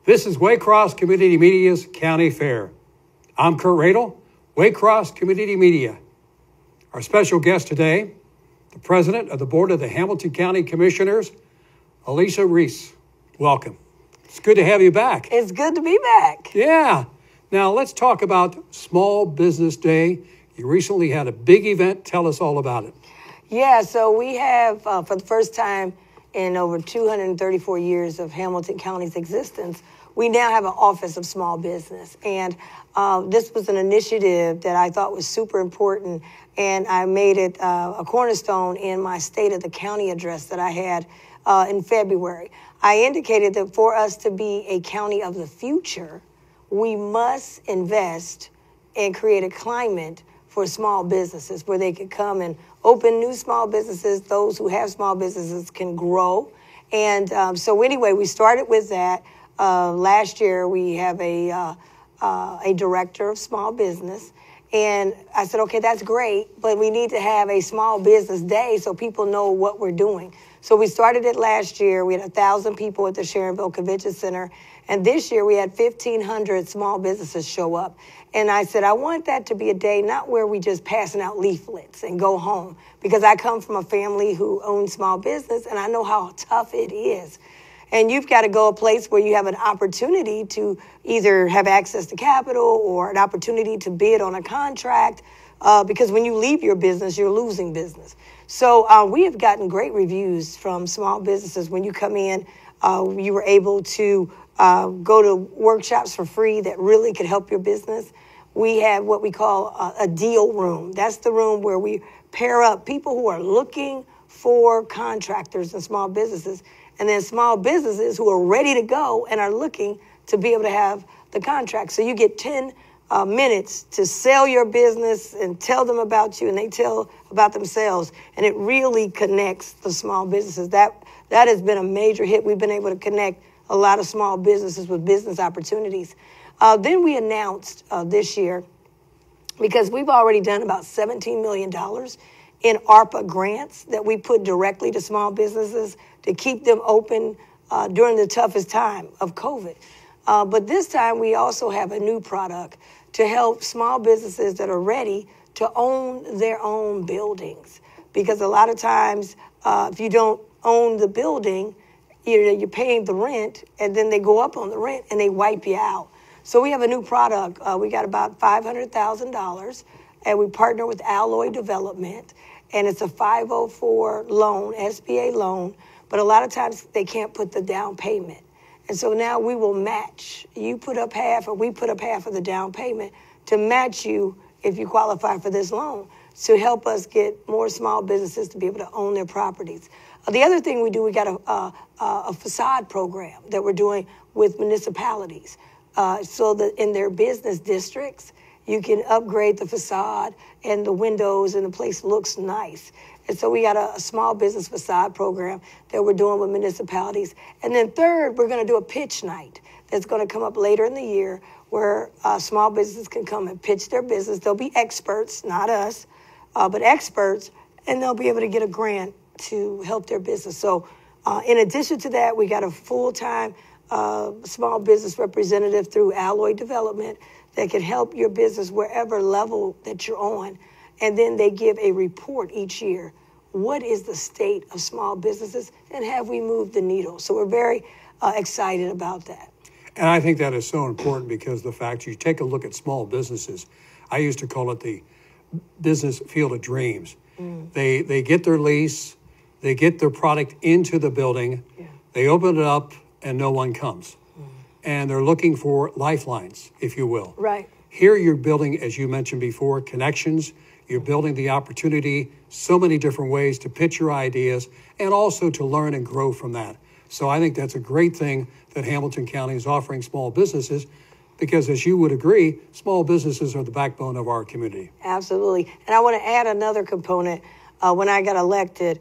This is Waycross Community Media's County Fair. I'm Kurt Radel, Waycross Community Media. Our special guest today, the President of the Board of the Hamilton County Commissioners, Alicia Reece. Welcome. It's good to have you back. It's good to be back. Yeah. Now let's talk about Small Business Day. You recently had a big event. Tell us all about it. Yeah, so we have, for the first time in over 234 years of Hamilton County's existence, we now have an Office of Small Business. And this was an initiative that I thought was super important, and I made it a cornerstone in my State of the County address that I had in February. I indicated that for us to be a county of the future, we must invest and create a climate for small businesses where they could come and open new small businesses. Those who have small businesses can grow. And so anyway, we started with that. Last year, we have a director of small business. And I said, okay, that's great, but we need to have a small business day so people know what we're doing. So we started it last year. We had 1,000 people at the Sharonville Convention Center. And this year we had 1,500 small businesses show up. And I said, I want that to be a day not where we just passing out leaflets and go home, because I come from a family who owns small business and I know how tough it is. And you've got to go a place where you have an opportunity to either have access to capital or an opportunity to bid on a contract, because when you leave your business, you're losing business. So we have gotten great reviews from small businesses. When you come in, you were able to go to workshops for free that really could help your business. We have what we call a deal room. That's the room where we pair up people who are looking for contractors and small businesses, and then small businesses who are ready to go and are looking to be able to have the contract. So you get 10 minutes to sell your business and tell them about you, and they tell about themselves, and it really connects the small businesses. That has been a major hit. We've been able to connect a lot of small businesses with business opportunities. Then we announced this year, because we've already done about $17 million in ARPA grants that we put directly to small businesses to keep them open during the toughest time of COVID. But this time we also have a new product to help small businesses that are ready to own their own buildings. Because a lot of times, if you don't own the building, you're paying the rent, and then they go up on the rent and they wipe you out. So we have a new product. We got about $500,000, and we partner with Alloy Development, and it's a 504 loan, SBA loan, but a lot of times they can't put the down payment. And so now we will match. You put up half, or we put up half of the down payment to match you if you qualify for this loan, to help us get more small businesses to be able to own their properties. The other thing we do, we got a facade program that we're doing with municipalities, so that in their business districts, you can upgrade the facade and the windows, and the place looks nice. And so we got a small business facade program that we're doing with municipalities. And then third, we're going to do a pitch night that's going to come up later in the year, where small businesses can come and pitch their business. They'll be experts, not us, but experts, and they'll be able to get a grant to help their business. So in addition to that, we got a full-time small business representative through Alloy Development that can help your business wherever level that you're on. And then they give a report each year. What is the state of small businesses, and have we moved the needle? So we're very excited about that. And I think that is so important, because the fact you take a look at small businesses, I used to call it the business field of dreams. They get their lease, they get their product into the building, they open it up, and no one comes. And they're looking for lifelines, if you will. Right. Here you're building, as you mentioned before, connections. You're building the opportunity, so many different ways to pitch your ideas, and also to learn and grow from that. So I think that's a great thing that Hamilton County is offering small businesses, because as you would agree, small businesses are the backbone of our community. Absolutely. And I want to add another component. When I got elected,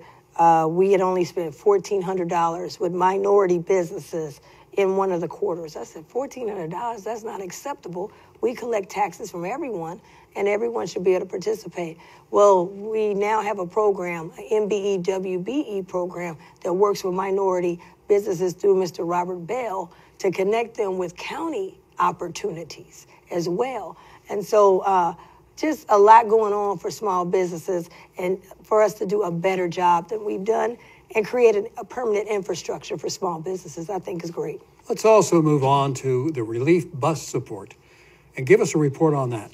we had only spent $1,400 with minority businesses in one of the quarters. I said, $1,400, that's not acceptable. We collect taxes from everyone, and everyone should be able to participate. Well, we now have a program, an MBE WBE program, that works with minority businesses through Mr. Robert Bell to connect them with county opportunities as well. And so just a lot going on for small businesses and for us to do a better job than we've done and create a permanent infrastructure for small businesses, I think is great. Let's also move on to the relief bus support and give us a report on that.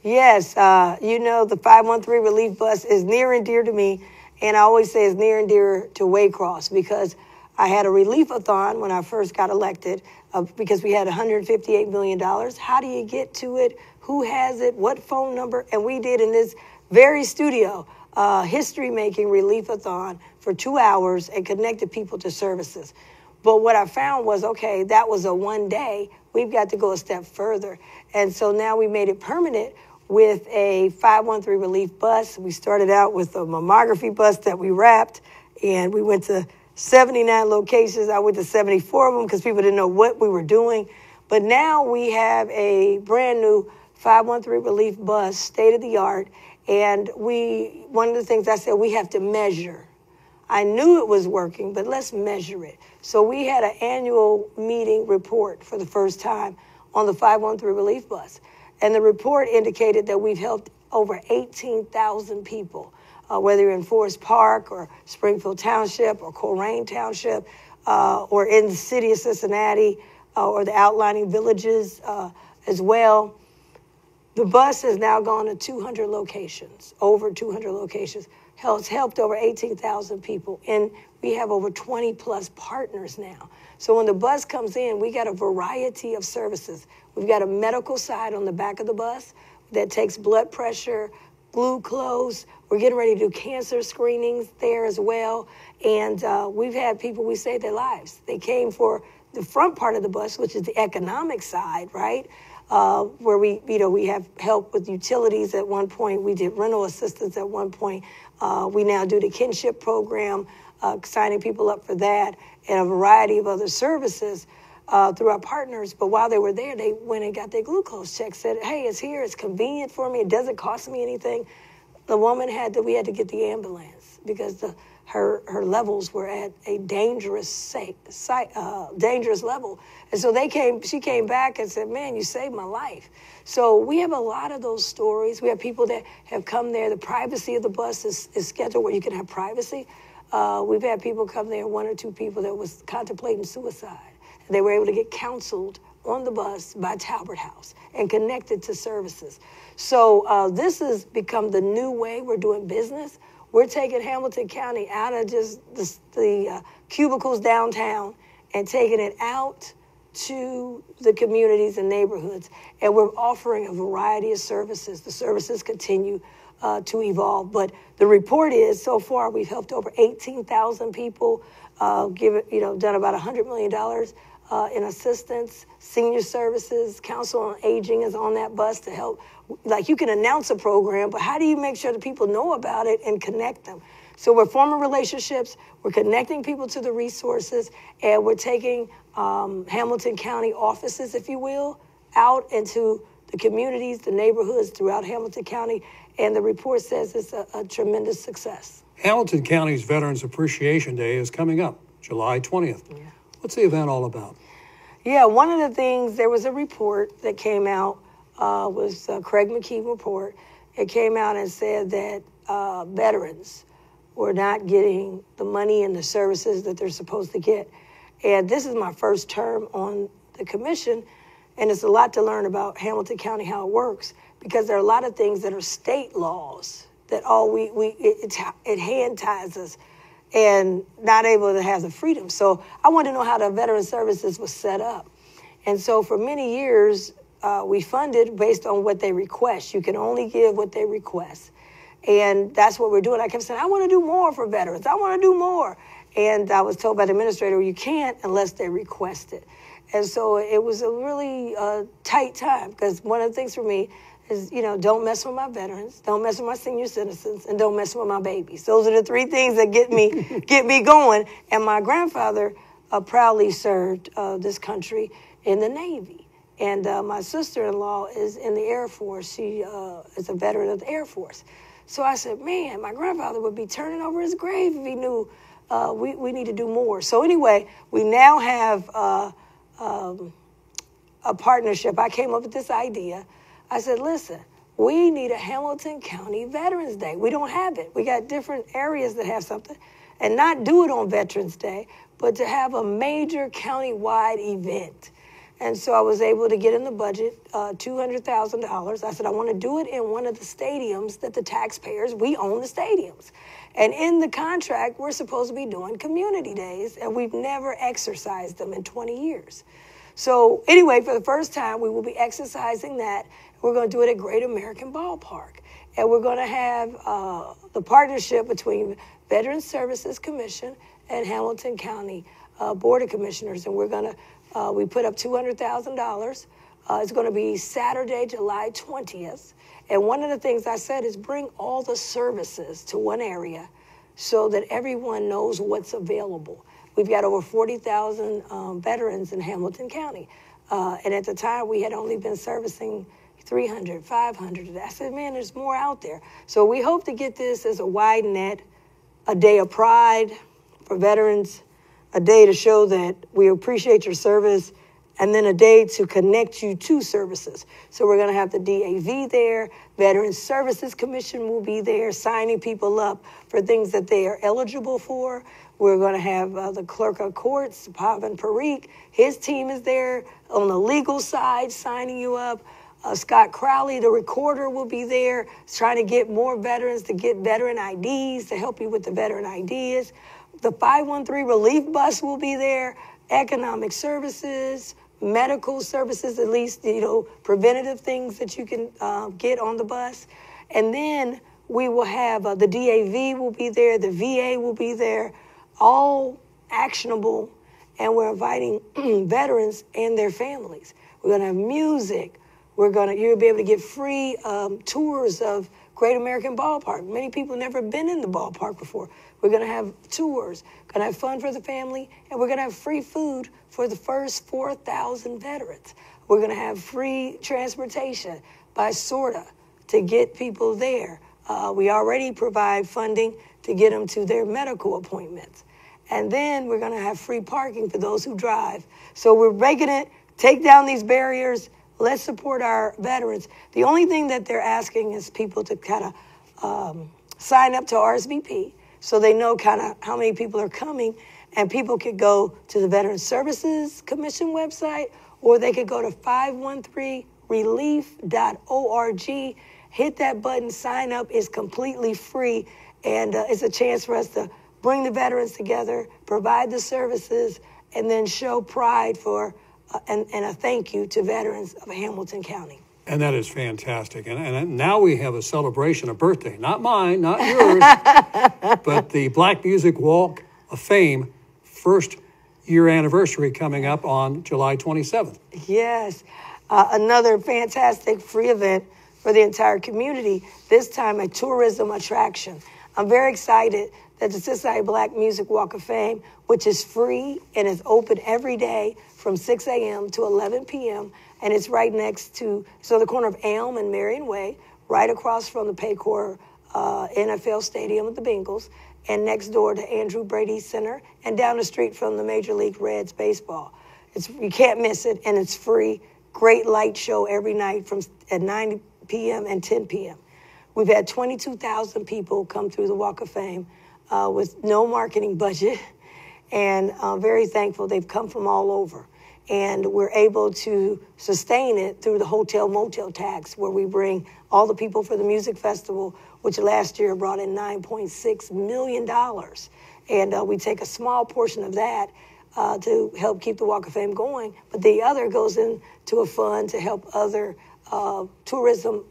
Yes, the 513 relief bus is near and dear to me, and I always say it's near and dear to Waycross because I had a relief-a-thon when I first got elected because we had $158 million. How do you get to it? Who has it? What phone number? And we did in this very studio history-making relief-a-thon for 2 hours and connected people to services. But what I found was, okay, that was a one day. We've got to go a step further. And so now we made it permanent with a 513 relief bus. We started out with a mammography bus that we wrapped, and we went to 79 locations. I went to 74 of them because people didn't know what we were doing. But now we have a brand new 513 relief bus, state of the art. And one of the things I said, we have to measure. I knew it was working, but let's measure it. So we had an annual meeting report for the first time on the 513 relief bus. And the report indicated that we've helped over 18,000 people, whether you're in Forest Park or Springfield Township or Coleraine Township or in the city of Cincinnati or the outlying villages as well. The bus has now gone to 200 locations, over 200 locations. It's helped over 18,000 people, and we have over 20 plus partners now. So when the bus comes in, we got a variety of services. We've got a medical side on the back of the bus that takes blood pressure, glucose. We're getting ready to do cancer screenings there as well. And we've had people, we saved their lives. They came for the front part of the bus, which is the economic side, right? Where we have help with utilities at one point. We did rental assistance at one point. We now do the kinship program, signing people up for that, and a variety of other services through our partners. But while they were there, they went and got their glucose check, said, hey, it's here, it's convenient for me, it doesn't cost me anything. The woman we had to get the ambulance because her levels were at a dangerous level. And so she came back and said, man, you saved my life. So we have a lot of those stories. We have people that have come there. The privacy of the bus is scheduled where you can have privacy. We've had people come there, 1 or 2 people that was contemplating suicide. And they were able to get counseled on the bus by Talbert House and connected to services. So this has become the new way we're doing business. We're taking Hamilton County out of just the cubicles downtown and taking it out to the communities and neighborhoods. And we're offering a variety of services. The services continue to evolve. But the report is, so far, we've helped over 18,000 people, done about $100 million in assistance. Senior Services, Council on Aging is on that bus to help. Like, you can announce a program, but how do you make sure that people know about it and connect them? So we're forming relationships, we're connecting people to the resources, and we're taking Hamilton County offices, if you will, out into the communities, the neighborhoods throughout Hamilton County, and the report says it's a tremendous success. Hamilton County's Veterans Appreciation Day is coming up, July 20th. Yeah. What's the event all about? Yeah, one of the things, there was a report that came out, was Craig McKee report. It came out and said that veterans were not getting the money and the services that they're supposed to get. And this is my first term on the commission, and it's a lot to learn about Hamilton County, how it works, because there are a lot of things that are state laws that it hand ties us and not able to have the freedom. So I want to know how the Veteran Services was set up. And so for many years, we funded based on what they request. You can only give what they request. And that's what we're doing. I kept saying, I want to do more for veterans. I want to do more. And I was told by the administrator, you can't unless they request it. And so it was a really tight time, because one of the things for me is, don't mess with my veterans, don't mess with my senior citizens, and don't mess with my babies. Those are the 3 things that get me going. And my grandfather proudly served this country in the Navy. And my sister-in-law is in the Air Force. She is a veteran of the Air Force. So I said, man, my grandfather would be turning over his grave if he knew we need to do more. So anyway, we now have a partnership. I came up with this idea. I said, listen, we need a Hamilton County Veterans Day. We don't have it. We got different areas that have something. And not do it on Veterans Day, but to have a major county-wide event. And so I was able to get in the budget $200,000. I said, I want to do it in one of the stadiums that the taxpayers, we own the stadiums. And in the contract, we're supposed to be doing community days, and we've never exercised them in 20 years. So anyway, for the first time, we will be exercising that. We're going to do it at Great American Ballpark. And we're going to have the partnership between Veterans Services Commission and Hamilton County Board of Commissioners. And we're going to, we put up $200,000. It's going to be Saturday, July 20th. And one of the things I said is bring all the services to one area so that everyone knows what's available. We've got over 40,000 veterans in Hamilton County. And at the time, we had only been servicing 300, 500. I said, man, there's more out there. So we hope to get this as a wide net, a day of pride for veterans, a day to show that we appreciate your service, and then a day to connect you to services. So we're going to have the DAV there. Veterans Services Commission will be there signing people up for things that they are eligible for. We're going to have the Clerk of Courts, Pavan Parikh. His team is there on the legal side signing you up. Scott Crowley, the recorder, will be there trying to get more veterans to get veteran IDs, to help you with the veteran IDs. The 513 relief bus will be there, economic services, medical services, at least, preventative things that you can get on the bus. And then we will have the DAV will be there, the VA will be there, all actionable, and we're inviting veterans and their families. We're going to have music. You'll be able to get free tours of Great American Ballpark. Many people never been in the ballpark before. We're going to have tours, going to have fun for the family, and we're going to have free food for the first 4,000 veterans. We're going to have free transportation by SORTA to get people there. We already provide funding to get them to their medical appointments. And then we're going to have free parking for those who drive. So we're making it, take down these barriers. Let's support our veterans. The only thing that they're asking is people to kind of sign up to RSVP so they know kind of how many people are coming. And people could go to the Veterans Services Commission website, or they could go to 513relief.org. Hit that button, sign up. It's completely free. And it's a chance for us to bring the veterans together, provide the services, and then show pride for and a thank you to veterans of Hamilton County. And that is fantastic. And now we have a celebration, a birthday. Not mine, not yours, but the Black Music Walk of Fame, first year anniversary coming up on July 27th. Yes, another fantastic free event for the entire community, this time a tourism attraction. I'm very excited that the Cincinnati Black Music Walk of Fame, which is free and is open every day from 6 a.m. to 11 p.m., and it's right next to, so the corner of Elm and Marion Way, right across from the Paycor NFL Stadium with the Bengals, and next door to Andrew Brady Center, and down the street from the Major League Reds baseball. You can't miss it, and it's free. Great light show every night at 9 p.m. and 10 p.m. We've had 22,000 people come through the Walk of Fame with no marketing budget, and I'm very thankful. They've come from all over. And we're able to sustain it through the hotel motel tax, where we bring all the people for the music festival, which last year brought in $9.6 million. And we take a small portion of that to help keep the Walk of Fame going. But the other goes into a fund to help other tourism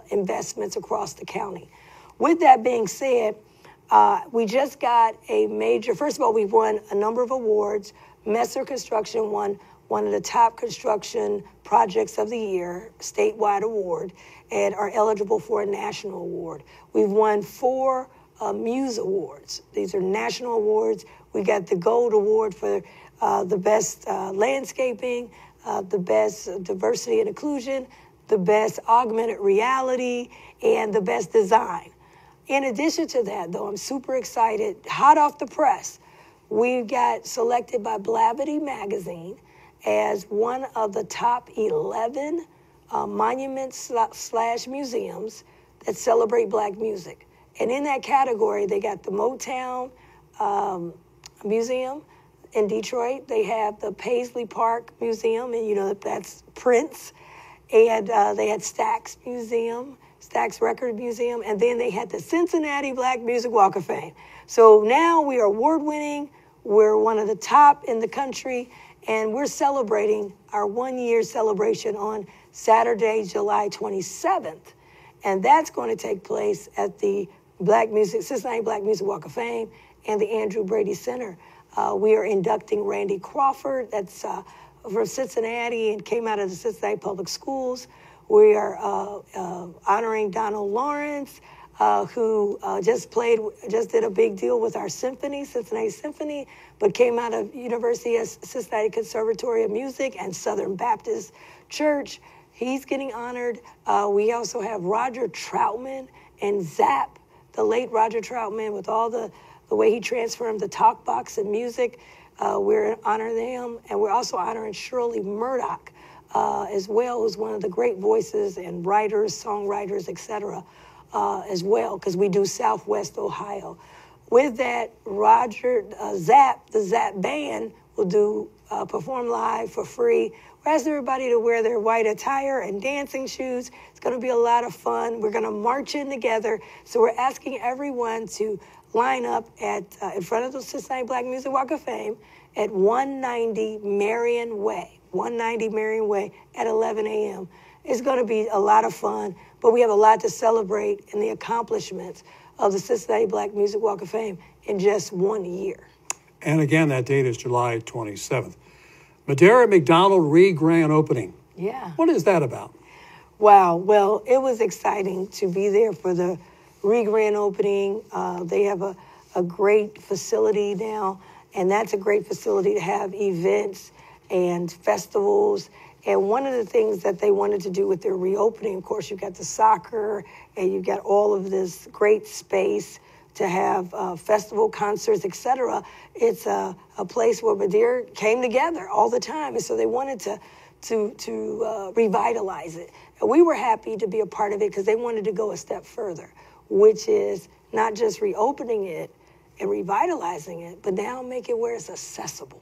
investments across the county. With that being said, we just got a major, first of all, we've won a number of awards. Messer Construction won one of the top construction projects of the year, statewide award, and are eligible for a national award. We've won 4 Muse Awards. These are national awards. We got the Gold Award for the best landscaping, the best diversity and inclusion, the best augmented reality, and the best design. In addition to that, though, I'm super excited, hot off the press, we got selected by Blavity Magazine, as one of the top 11 monuments / museums that celebrate Black music. And in that category, they got the Motown Museum in Detroit. They have the Paisley Park Museum, and you know that's Prince. And they had Stax Record Museum, and then they had the Cincinnati Black Music Walk of Fame. So now we are award-winning. We're one of the top in the country, and we're celebrating our 1-year celebration on Saturday, July 27th. And that's going to take place at the Cincinnati Black Music Walk of Fame and the Andrew Brady Center. We are inducting Randy Crawford, that's from Cincinnati and came out of the Cincinnati Public Schools. We are honoring Donald Lawrence, who just did a big deal with our symphony, Cincinnati Symphony, but came out of University of Cincinnati Conservatory of Music and Southern Baptist Church. He's getting honored. We also have Roger Troutman and Zapp, the late Roger Troutman, with all the way he transformed the talk box and music. We're honoring them, and we're also honoring Shirley Murdoch as well, who's one of the great voices and writers, songwriters, etc. As well, because we do Southwest Ohio. With that, Zapp, the Zapp Band, will perform live for free. We're asking everybody to wear their white attire and dancing shoes. It's going to be a lot of fun. We're going to march in together. So we're asking everyone to line up in front of the Cincinnati Black Music Walk of Fame at 190 Marion Way. 190 Marion Way at 11 a.m. It's going to be a lot of fun, but we have a lot to celebrate in the accomplishments of the Cincinnati Black Music Walk of Fame in just 1 year. And again, that date is July 27th. Madera McDonald Re-Grand Opening. Yeah. What is that about? Wow. Well, it was exciting to be there for the Re-Grand Opening. They have a great facility now, and that's a great facility to have events and festivals. And one of the things that they wanted to do with their reopening, of course, you've got the soccer and you've got all of this great space to have festival concerts, etc. It's a place where Madera came together all the time. And so they wanted to revitalize it. And we were happy to be a part of it because they wanted to go a step further, which is not just reopening it and revitalizing it, but now make it where it's accessible.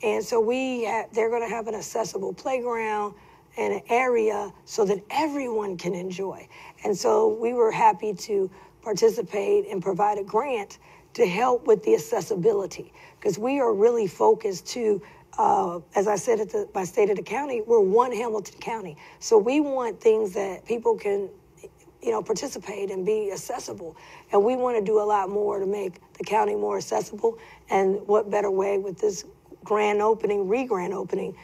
And so they're going to have an accessible playground and an area so that everyone can enjoy. And so we were happy to participate and provide a grant to help with the accessibility, because we are really focused to, as I said at my state of the county, we're one Hamilton County. So we want things that people can participate and be accessible. And we want to do a lot more to make the county more accessible. And what better way with this grand opening, re-grand opening,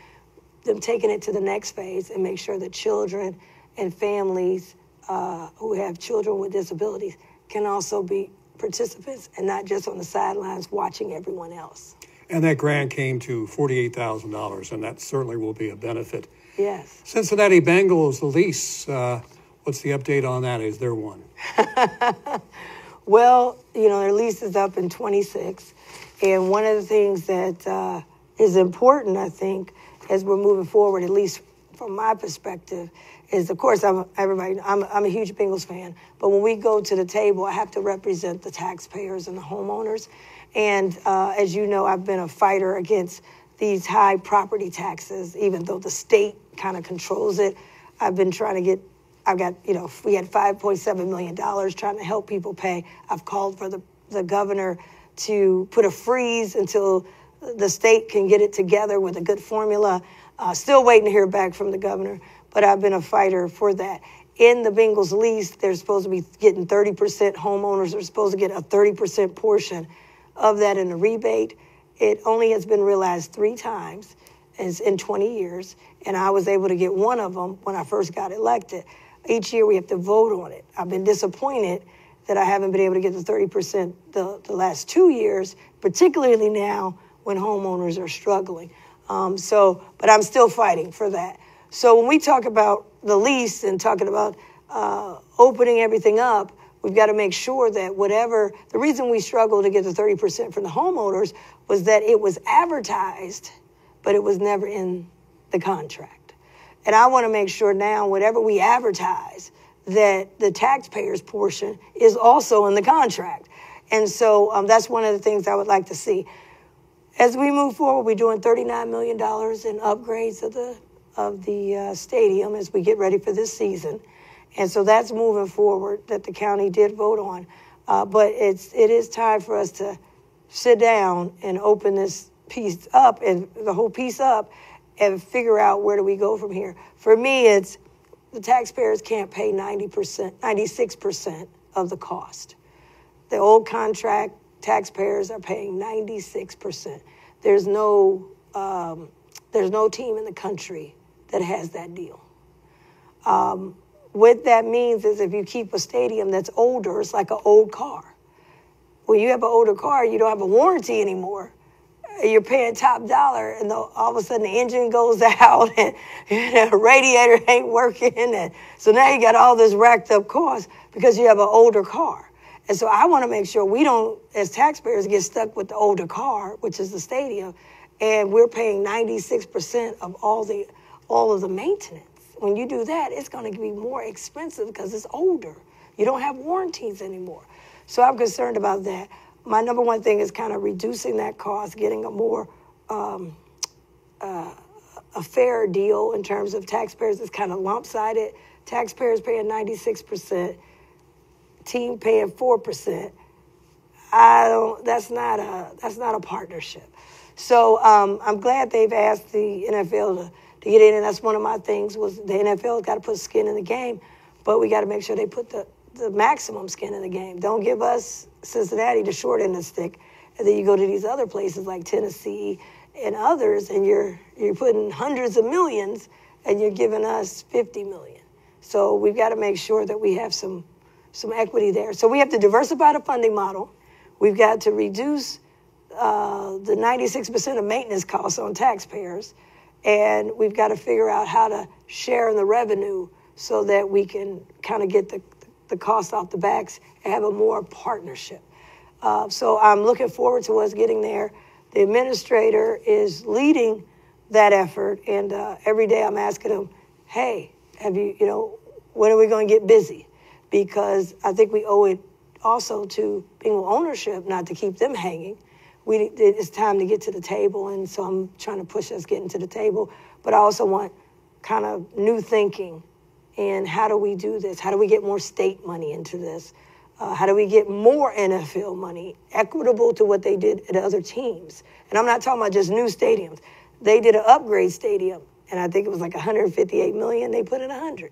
them taking it to the next phase and make sure that children and families who have children with disabilities can also be participants and not just on the sidelines watching everyone else. And that grant came to $48,000, and that certainly will be a benefit. Yes. Cincinnati Bengals, the lease, what's the update on that? Is there one? Well, their lease is up in 26. And one of the things that is important, I think, as we're moving forward, at least from my perspective, is, of course, I'm a huge Bengals fan, but when we go to the table, I have to represent the taxpayers and the homeowners. And as you know, I've been a fighter against these high property taxes, even though the state kind of controls it. I've been trying to get, we had $5.7 million trying to help people pay. I've called for the governor to put a freeze until the state can get it together with a good formula. Still waiting to hear back from the governor, but I've been a fighter for that. In the Bengals lease, they're supposed to be getting 30%. Homeowners are supposed to get a 30% portion of that in a rebate. It only has been realized 3 times in 20 years, and I was able to get one of them when I first got elected. Each year we have to vote on it. I've been disappointed that I haven't been able to get the 30% the last 2 years, particularly now when homeowners are struggling. But I'm still fighting for that. So when we talk about the lease and talking about opening everything up, we've got to make sure that the reason we struggled to get the 30% from the homeowners was that it was advertised, but it was never in the contract. And I want to make sure now, whatever we advertise, that the taxpayers' portion is also in the contract. And so that's one of the things I would like to see. As we move forward, we're doing $39 million in upgrades of the stadium as we get ready for this season. And so that's moving forward that the county did vote on. But it is time for us to sit down and open this piece up and the whole piece up and figure out where do we go from here. For me, it's the taxpayers can't pay 96% of the cost. The old contract, taxpayers are paying 96%. There's no team in the country that has that deal. What that means is if you keep a stadium that's older, it's like an old car. When you have an older car, you don't have a warranty anymore. You're paying top dollar, and all of a sudden the engine goes out, and the radiator ain't working, and so now you got all this racked up cost because you have an older car. And so I want to make sure we don't, as taxpayers, get stuck with the older car, which is the stadium, and we're paying 96% of all of the maintenance. When you do that, it's going to be more expensive because it's older. You don't have warranties anymore. So I'm concerned about that. My number one thing is kind of reducing that cost, getting a more a fair deal in terms of taxpayers. It's kind of lump-sided. Taxpayers paying 96%, team paying 4%. That's not a partnership. So I'm glad they've asked the NFL to get in, and that's one of my things was the NFL got to put skin in the game, but we got to make sure they put the maximum skin in the game. Don't give us Cincinnati the short end of the stick, and then you go to these other places like Tennessee and others, and you're putting hundreds of millions, and you're giving us 50 million. So we've got to make sure that we have some equity there. So we have to diversify the funding model. We've got to reduce the 96% of maintenance costs on taxpayers, and we've got to figure out how to share in the revenue so that we can kind of get the cost off the backs and have a more partnership. So I'm looking forward to us getting there. The administrator is leading that effort, and every day I'm asking him, hey, when are we going to get busy? Because I think we owe it also to Bingham ownership not to keep them hanging. It's time to get to the table, and so I'm trying to push us getting to the table. But I also want kind of new thinking. And how do we do this? How do we get more state money into this? How do we get more NFL money, equitable to what they did at other teams? And I'm not talking about just new stadiums. They did an upgrade stadium, and I think it was like $158 million. They put in 100.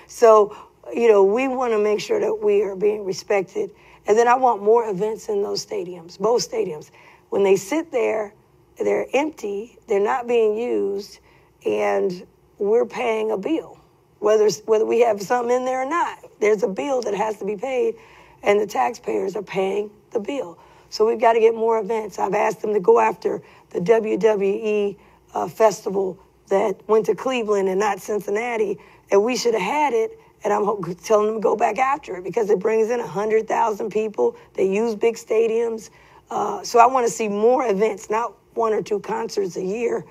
So, we want to make sure that we are being respected. And then I want more events in those stadiums, both stadiums. When they sit there, they're empty, they're not being used, and we're paying a bill. Whether we have something in there or not, there's a bill that has to be paid, and the taxpayers are paying the bill. So we've got to get more events. I've asked them to go after the WWE festival that went to Cleveland and not Cincinnati, and we should have had it, and I'm telling them to go back after it because it brings in 100,000 people. They use big stadiums. So I want to see more events, not 1 or 2 concerts a year.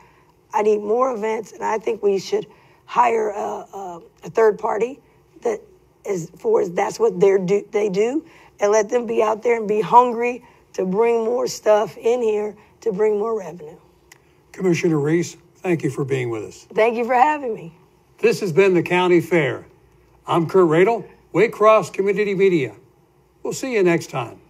I need more events, and I think we should hire a third party that's what they do, and let them be out there and be hungry to bring more stuff in here to bring more revenue. Commissioner Reece, thank you for being with us. Thank you for having me. This has been the County Fair. I'm Kurt Radel, Waycross Community Media. We'll see you next time.